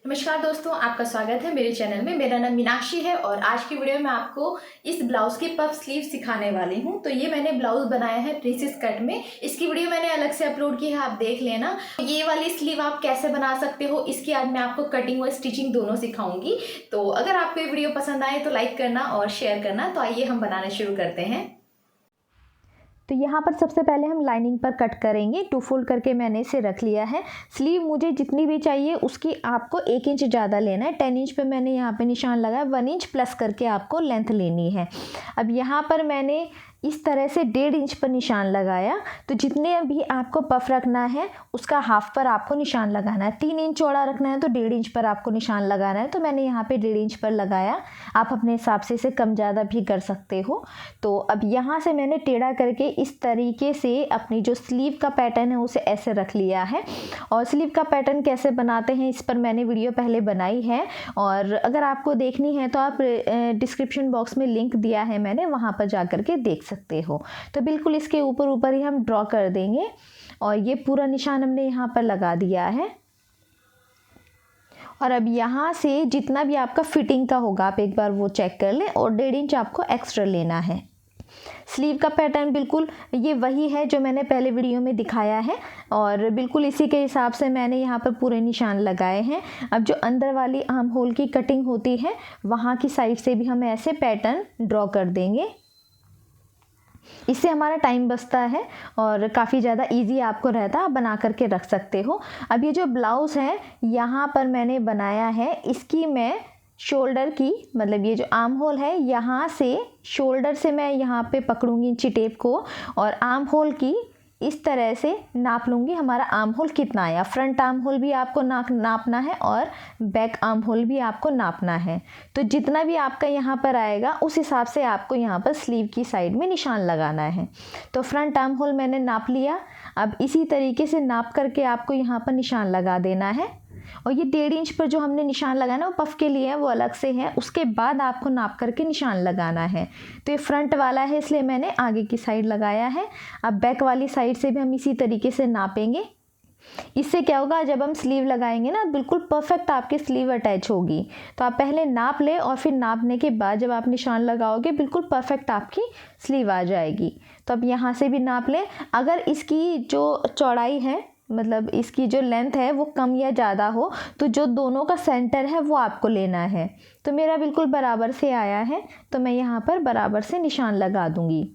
नमस्कार दोस्तों, आपका स्वागत है मेरे चैनल में। मेरा नाम मीनाक्षी है और आज की वीडियो में आपको इस ब्लाउज की पफ स्लीव सिखाने वाली हूँ। तो ये मैंने ब्लाउज बनाया है प्रिंसेस कट में। इसकी वीडियो मैंने अलग से अपलोड की है, आप देख लेना। ये वाली स्लीव आप कैसे बना सकते हो, इसकी आज मैं आपको कटिंग और स्टिचिंग दोनों सिखाऊंगी। तो अगर आपको ये वीडियो पसंद आए तो लाइक करना और शेयर करना। तो आइए हम बनाना शुरू करते हैं। तो यहाँ पर सबसे पहले हम लाइनिंग पर कट करेंगे। 2 फोल्ड करके मैंने इसे रख लिया है। स्लीव मुझे जितनी भी चाहिए उसकी आपको 1 इंच ज़्यादा लेना है। 10 इंच पे मैंने यहाँ पे निशान लगाया, 1 इंच प्लस करके आपको लेंथ लेनी है। अब यहाँ पर मैंने इस तरह से 1.5 इंच पर निशान लगाया। तो जितने भी आपको पफ रखना है उसका हाफ पर आपको निशान लगाना है। 3 इंच चौड़ा रखना है तो 1.5 इंच पर आपको निशान लगाना है। तो मैंने यहाँ पे 1.5 इंच पर लगाया। आप अपने हिसाब से इसे कम ज़्यादा भी कर सकते हो। तो अब यहाँ से मैंने टेढ़ा करके इस तरीके से अपनी जो स्लीव का पैटर्न है उसे ऐसे रख लिया है। और स्लीव का पैटर्न कैसे बनाते हैं इस पर मैंने वीडियो पहले बनाई है, और अगर आपको देखनी है तो आप डिस्क्रिप्शन बॉक्स में लिंक दिया है मैंने, वहाँ पर जा कर के देख सकते हो। तो बिल्कुल इसके ऊपर ऊपर ही हम ड्रॉ कर देंगे और ये पूरा निशान हमने यहाँ पर लगा दिया है। और अब यहाँ से जितना भी आपका फिटिंग का होगा आप एक बार वो चेक कर लें, और 1.5 इंच आपको एक्स्ट्रा लेना है। स्लीव का पैटर्न बिल्कुल ये वही है जो मैंने पहले वीडियो में दिखाया है, और बिल्कुल इसी के हिसाब से मैंने यहाँ पर पूरे निशान लगाए हैं। अब जो अंदर वाली आर्म होल की कटिंग होती है वहाँ की साइड से भी हम ऐसे पैटर्न ड्रॉ कर देंगे। इससे हमारा टाइम बचता है और काफ़ी ज़्यादा इजी आपको रहता है, आप बना करके रख सकते हो। अब ये जो ब्लाउज़ है यहाँ पर मैंने बनाया है, इसकी मैं शोल्डर की, मतलब ये जो आर्म होल है यहाँ से शोल्डर से मैं यहाँ पे पकड़ूंगी इंची टेप को, और आर्म होल की इस तरह से नाप लूँगी हमारा आर्म होल कितना आया। फ्रंट आर्म होल भी आपको नापना है और बैक आर्म होल भी आपको नापना है। तो जितना भी आपका यहाँ पर आएगा उस हिसाब से आपको यहाँ पर स्लीव की साइड में निशान लगाना है। तो फ्रंट आर्म होल मैंने नाप लिया। अब इसी तरीके से नाप करके आपको यहाँ पर निशान लगा देना है। और ये 1.5 इंच पर जो हमने निशान लगाया ना वो पफ के लिए है, वो अलग से है। उसके बाद आपको नाप करके निशान लगाना है। तो ये फ्रंट वाला है इसलिए मैंने आगे की साइड लगाया है। अब बैक वाली साइड से भी हम इसी तरीके से नापेंगे। इससे क्या होगा, जब हम स्लीव लगाएंगे ना बिल्कुल परफेक्ट आपकी स्लीव अटैच होगी। तो आप पहले नाप ले और फिर नापने के बाद जब आप निशान लगाओगे बिल्कुल परफेक्ट आपकी स्लीव आ जाएगी। तो अब यहाँ से भी नाप ले। अगर इसकी जो चौड़ाई है, मतलब इसकी जो लेंथ है वो कम या ज़्यादा हो, तो जो दोनों का सेंटर है वो आपको लेना है। तो मेरा बिल्कुल बराबर से आया है तो मैं यहाँ पर बराबर से निशान लगा दूँगी।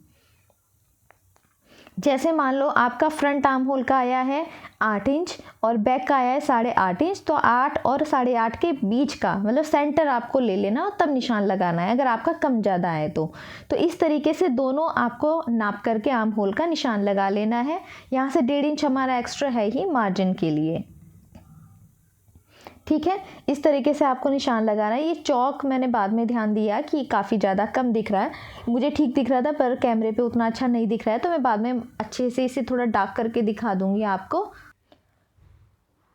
जैसे मान लो आपका फ्रंट आर्म होल का आया है 8 इंच और बैक का आया है 8.5 इंच, तो 8 और 8.5 के बीच का मतलब सेंटर आपको ले लेना और तब निशान लगाना है, अगर आपका कम ज़्यादा आए तो इस तरीके से दोनों आपको नाप करके आर्म होल का निशान लगा लेना है। यहाँ से 1.5 इंच हमारा एक्स्ट्रा है ही मार्जिन के लिए। ठीक है, इस तरीके से आपको निशान लगाना है। ये चौक मैंने बाद में ध्यान दिया कि काफ़ी ज़्यादा कम दिख रहा है, मुझे ठीक दिख रहा था पर कैमरे पे उतना अच्छा नहीं दिख रहा है, तो मैं बाद में अच्छे से इसे थोड़ा डार्क करके दिखा दूंगी आपको।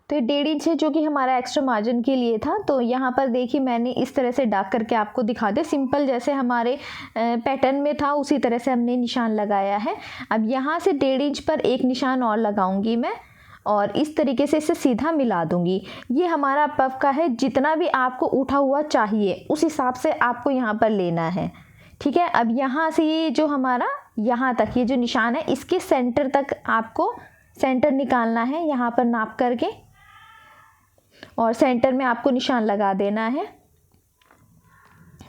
तो ये 1.5 इंच है जो कि हमारा एक्स्ट्रा मार्जिन के लिए था। तो यहाँ पर देखिए मैंने इस तरह से डार्क करके आपको दिखा दे, सिंपल जैसे हमारे पैटर्न में था उसी तरह से हमने निशान लगाया है। अब यहाँ से 1.5 इंच पर एक निशान और लगाऊंगी मैं, और इस तरीके से इसे सीधा मिला दूंगी। ये हमारा पफ का है, जितना भी आपको उठा हुआ चाहिए उस हिसाब से आपको यहाँ पर लेना है। ठीक है, अब यहाँ से ये जो हमारा यहाँ तक ये जो निशान है इसके सेंटर तक आपको सेंटर निकालना है, यहाँ पर नाप करके, और सेंटर में आपको निशान लगा देना है।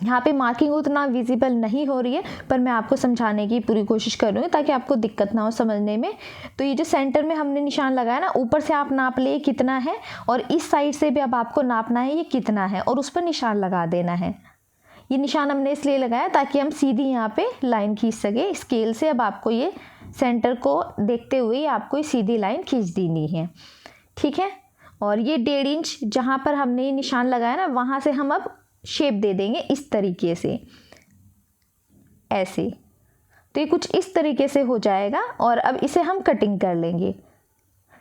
यहाँ पे मार्किंग उतना विजिबल नहीं हो रही है पर मैं आपको समझाने की पूरी कोशिश कर रही हूँ ताकि आपको दिक्कत ना हो समझने में। तो ये जो सेंटर में हमने निशान लगाया ना, ऊपर से आप नाप ले कितना है, और इस साइड से भी अब आपको नापना है ये कितना है, और उस पर निशान लगा देना है। ये निशान हमने इसलिए लगाया ताकि हम सीधी यहाँ पे लाइन खींच सके स्केल से। अब आपको ये सेंटर को देखते हुए आपको ये सीधी लाइन खींच देनी है। ठीक है, और ये 1.5 इंच जहाँ पर हमने ये निशान लगाया ना वहाँ से हम अब शेप दे देंगे इस तरीके से, ऐसे। तो ये कुछ इस तरीके से हो जाएगा और अब इसे हम कटिंग कर लेंगे।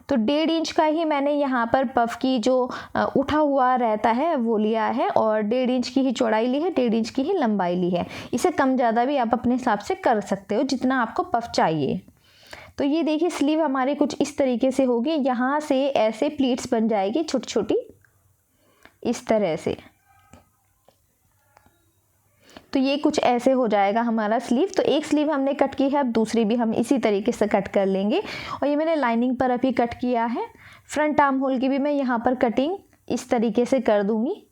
तो 1.5 इंच का ही मैंने यहाँ पर पफ की जो उठा हुआ रहता है वो लिया है, और 1.5 इंच की ही चौड़ाई ली है, 1.5 इंच की ही लंबाई ली है। इसे कम ज़्यादा भी आप अपने हिसाब से कर सकते हो जितना आपको पफ चाहिए। तो ये देखिए स्लीव हमारी कुछ इस तरीके से होगी। यहाँ से ऐसे प्लीट्स बन जाएगी छोटी छोटी, इस तरह से। तो ये कुछ ऐसे हो जाएगा हमारा स्लीव। तो एक स्लीव हमने कट की है, अब दूसरी भी हम इसी तरीके से कट कर लेंगे। और ये मैंने लाइनिंग पर अभी कट किया है। फ्रंट आर्म होल की भी मैं यहाँ पर कटिंग इस तरीके से कर दूँगी।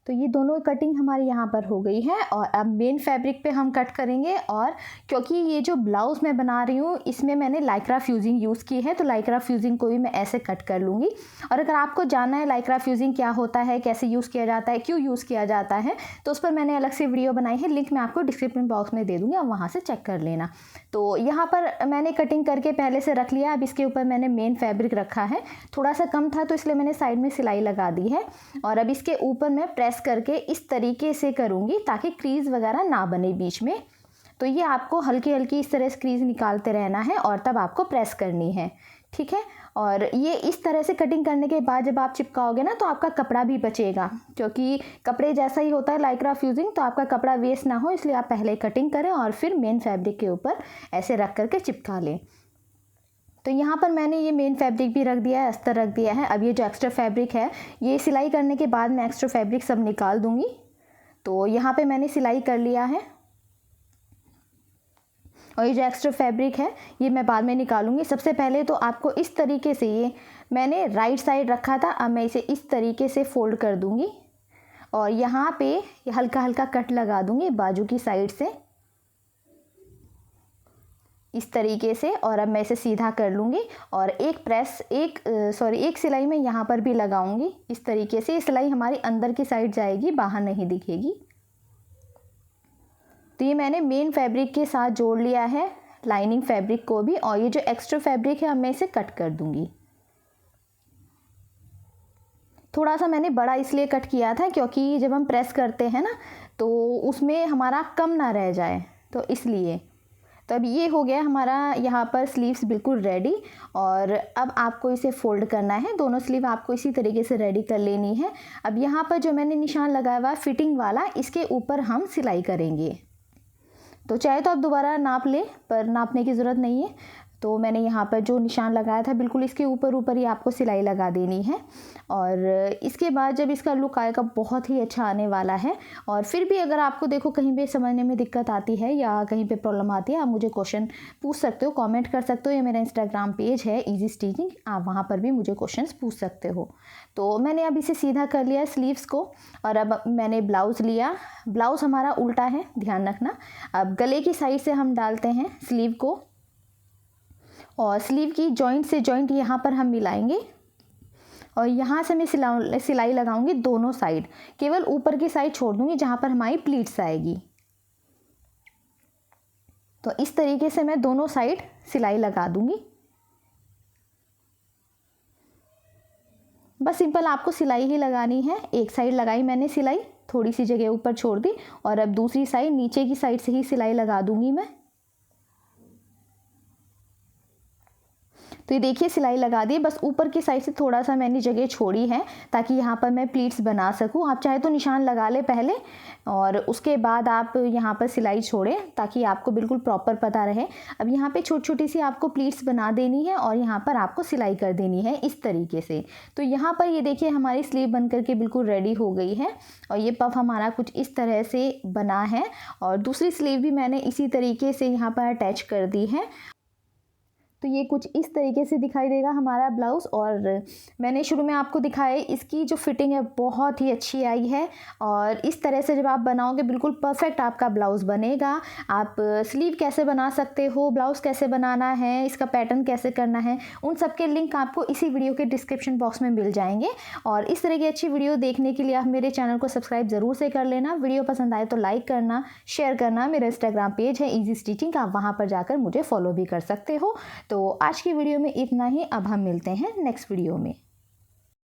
तो ये दोनों कटिंग हमारी यहाँ पर हो गई है और अब मेन फैब्रिक पे हम कट करेंगे। और क्योंकि ये जो ब्लाउज़ मैं बना रही हूँ इसमें मैंने लाइक्रा फ्यूजिंग यूज़ की है, तो लाइक्रा फ्यूजिंग को भी मैं ऐसे कट कर लूँगी। और अगर आपको जानना है लाइक्रा फ्यूजिंग क्या होता है, कैसे यूज़ किया जाता है, क्यों यूज़ किया जाता है, तो उस पर मैंने अलग से वीडियो बनाई है, लिंक मैं आपको डिस्क्रिप्शन बॉक्स में दे दूँगी, आप वहाँ से चेक कर लेना। तो यहाँ पर मैंने कटिंग करके पहले से रख लिया। अब इसके ऊपर मैंने मेन फैब्रिक रखा है, थोड़ा सा कम था तो इसलिए मैंने साइड में सिलाई लगा दी है। और अब इसके ऊपर मैं प्रेस करके इस तरीके से करूँगी ताकि क्रीज वगैरह ना बने बीच में। तो ये आपको हल्की हल्की इस तरह से क्रीज निकालते रहना है और तब आपको प्रेस करनी है, ठीक है। और ये इस तरह से कटिंग करने के बाद जब आप चिपकाओगे ना तो आपका कपड़ा भी बचेगा, क्योंकि कपड़े जैसा ही होता है लाइक्रा फ्यूजिंग, तो आपका कपड़ा वेस्ट ना हो इसलिए आप पहले कटिंग करें और फिर मेन फैब्रिक के ऊपर ऐसे रख करके चिपका लें। तो यहाँ पर मैंने ये मेन फैब्रिक भी रख दिया है, अस्तर रख दिया है। अब ये जो एक्स्ट्रा फैब्रिक है ये सिलाई करने के बाद मैं एक्स्ट्रा फैब्रिक सब निकाल दूँगी। तो यहाँ पे मैंने सिलाई कर लिया है और ये जो एक्स्ट्रा फैब्रिक है ये मैं बाद में निकालूंगी। सबसे पहले तो आपको इस तरीके से, ये मैंने राइट साइड रखा था, अब मैं इसे इस तरीके से फोल्ड कर दूँगी और यहाँ पे हल्का हल्का कट लगा दूँगी बाजू की साइड से इस तरीके से। और अब मैं इसे सीधा कर लूँगी और एक सिलाई मैं यहाँ पर भी लगाऊंगी इस तरीके से। ये सिलाई हमारी अंदर की साइड जाएगी, बाहर नहीं दिखेगी। तो ये मैंने मेन फैब्रिक के साथ जोड़ लिया है लाइनिंग फैब्रिक को भी। और ये जो एक्स्ट्रा फैब्रिक है अब मैं इसे कट कर दूँगी। थोड़ा सा मैंने बड़ा इसलिए कट किया था क्योंकि जब हम प्रेस करते हैं ना तो उसमें हमारा कम ना रह जाए, तो इसलिए। तो अब ये हो गया हमारा यहाँ पर स्लीव्स बिल्कुल रेडी। और अब आपको इसे फोल्ड करना है, दोनों स्लीव आपको इसी तरीके से रेडी कर लेनी है। अब यहाँ पर जो मैंने निशान लगाया हुआ फिटिंग वाला, इसके ऊपर हम सिलाई करेंगे। तो चाहे तो आप दोबारा नाप लें, पर नापने की ज़रूरत नहीं है। तो मैंने यहाँ पर जो निशान लगाया था बिल्कुल इसके ऊपर ही आपको सिलाई लगा देनी है। और इसके बाद जब इसका लुक आएगा बहुत ही अच्छा आने वाला है। और फिर भी अगर आपको देखो कहीं पे समझने में दिक्कत आती है या कहीं पे प्रॉब्लम आती है, आप मुझे क्वेश्चन पूछ सकते हो, कमेंट कर सकते हो। ये मेरा इंस्टाग्राम पेज है इजी स्टिचिंग, आप वहाँ पर भी मुझे क्वेश्चंस पूछ सकते हो। तो मैंने अब इसे सीधा कर लिया स्लीव्स को। और अब मैंने ब्लाउज़ लिया, ब्लाउज़ हमारा उल्टा है, ध्यान रखना। अब गले की साइड से हम डालते हैं स्लीव को और स्लीव की जॉइंट से जॉइंट यहाँ पर हम मिलाएंगे और यहाँ से मैं सिलाई लगाऊंगी दोनों साइड, केवल ऊपर की साइड छोड़ दूंगी जहाँ पर हमारी प्लीट्स आएगी। तो इस तरीके से मैं दोनों साइड सिलाई लगा दूंगी। बस सिंपल आपको सिलाई ही लगानी है। एक साइड लगाई मैंने सिलाई, थोड़ी सी जगह ऊपर छोड़ दी और अब दूसरी साइड नीचे की साइड से ही सिलाई लगा दूंगी मैं। तो ये देखिए सिलाई लगा दी, बस ऊपर की साइड से थोड़ा सा मैंने जगह छोड़ी है ताकि यहाँ पर मैं प्लीट्स बना सकूँ। आप चाहे तो निशान लगा ले पहले और उसके बाद आप यहाँ पर सिलाई छोड़ें ताकि आपको बिल्कुल प्रॉपर पता रहे। अब यहाँ पे छोटी छोटी सी आपको प्लीट्स बना देनी है और यहाँ पर आपको सिलाई कर देनी है इस तरीके से। तो यहाँ पर ये देखिए हमारी स्लीव बन करके बिल्कुल रेडी हो गई है और ये पफ हमारा कुछ इस तरह से बना है। और दूसरी स्लीव भी मैंने इसी तरीके से यहाँ पर अटैच कर दी है। तो ये कुछ इस तरीके से दिखाई देगा हमारा ब्लाउज़। और मैंने शुरू में आपको दिखाया इसकी जो फिटिंग है बहुत ही अच्छी आई है और इस तरह से जब आप बनाओगे बिल्कुल परफेक्ट आपका ब्लाउज़ बनेगा। आप स्लीव कैसे बना सकते हो, ब्लाउज़ कैसे बनाना है, इसका पैटर्न कैसे करना है, उन सब के लिंक आपको इसी वीडियो के डिस्क्रिप्शन बॉक्स में मिल जाएंगे। और इस तरह की अच्छी वीडियो देखने के लिए आप मेरे चैनल को सब्सक्राइब ज़रूर से कर लेना। वीडियो पसंद आए तो लाइक करना, शेयर करना। मेरा इंस्टाग्राम पेज है इजी स्टिचिंग, आप वहाँ पर जाकर मुझे फॉलो भी कर सकते हो। तो आज की वीडियो में इतना ही, अब हम मिलते हैं नेक्स्ट वीडियो में।